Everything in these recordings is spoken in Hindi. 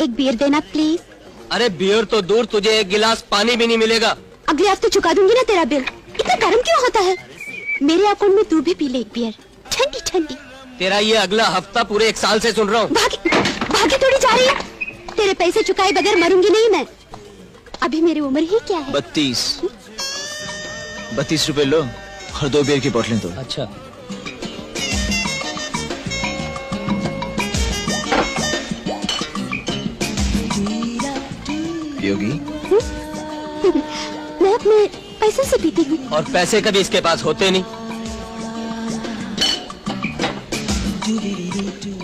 एक बियर देना प्लीज। अरे बियर तो दूर, तुझे एक गिलास पानी भी नहीं मिलेगा। अगले हफ्ते चुका दूंगी ना तेरा बिल। इतना गर्म क्यों होता है? मेरे अकाउंट में तू भी पी ले एक बियर, ठंडी ठंडी। तेरा ये अगला हफ्ता पूरे 1 साल से सुन रहा हूँ। भागी थोड़ी जा रही है। तेरे पैसे चुकाए बगैर मरूंगी नहीं मैं। अभी मेरी उम्र ही क्या है? 32 रुपए लो और 2 बियर की बोतलें दो। अच्छा। योगी मैं अपने पैसे से पीती हूँ। और पैसे कभी इसके पास होते नहीं।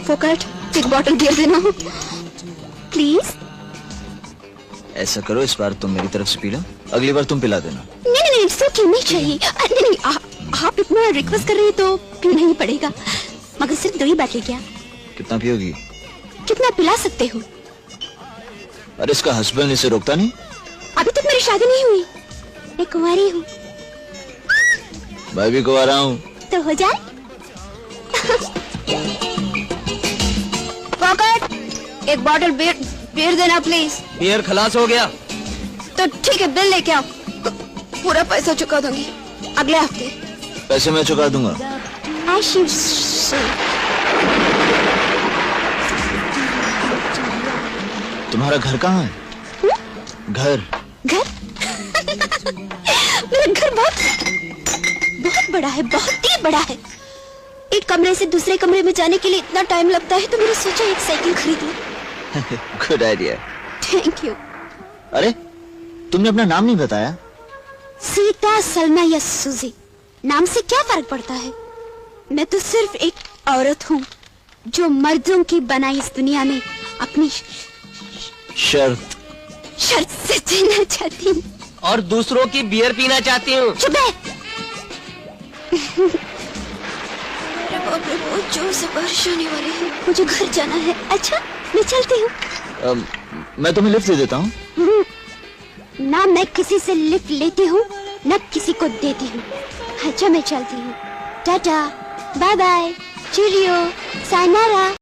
फोकट, एक बोतल बियर देना हो प्लीज। ऐसा करो, इस बार तुम मेरी तरफ से पी लो, अगली बार तुम पिला देना। नहीं, इससे क्यों नहीं चाहिए। नहीं, आप इतना रिक्वेस्ट कर रही है तो पीना ही पड़ेगा, मगर सिर्फ 2 ही बाटली क्या? कितना पियोगी? कितना पिला सकते हो? अरे इसका हस्बैंड इसे रोकता नहीं? अभी तक मेरी शादी नहीं हुई, मैं कुंवारी हूँ। मैं भी कुंवारा हूँ। तो हो जाए। फोकट, एक बोतल बियर देना प्लीज। बियर खलास हो गया। तो ठीक है, बिल लेके आओ, पूरा पैसा चुका दूंगी अगले हफ्ते। पैसे मैं चुका दूंगा। तुम्हारा घर कहाँ है? घर मेरा घर बहुत बड़ा है, बहुत ही बड़ा है। एक कमरे से दूसरे कमरे में जाने के लिए इतना टाइम लगता है, तो मैंने सोचा एक साइकिल खरीद लूं। Good idea. Thank you. अरे तुमने अपना नाम नहीं बताया। सीता, सलमा या सूजी, नाम से क्या फर्क पड़ता है? मैं तो सिर्फ एक औरत हूँ जो मर्दों की बनाई इस दुनिया में अपनी शर्त से जीना चाहती हूँ और दूसरों की बियर पीना चाहती हूँ। चुप है। बहुत जोर से बारिश आने वाली है, मुझे घर जाना है। अच्छा, मैं चलती हूँ। मैं तुम्हें लिफ्ट दे देता हूँ। ना मैं किसी से लिफ्ट लेती हूँ, न किसी को देती हूँ। अच्छा, मैं चलती हूँ। Tata, bye bye, cheerio, sayonara.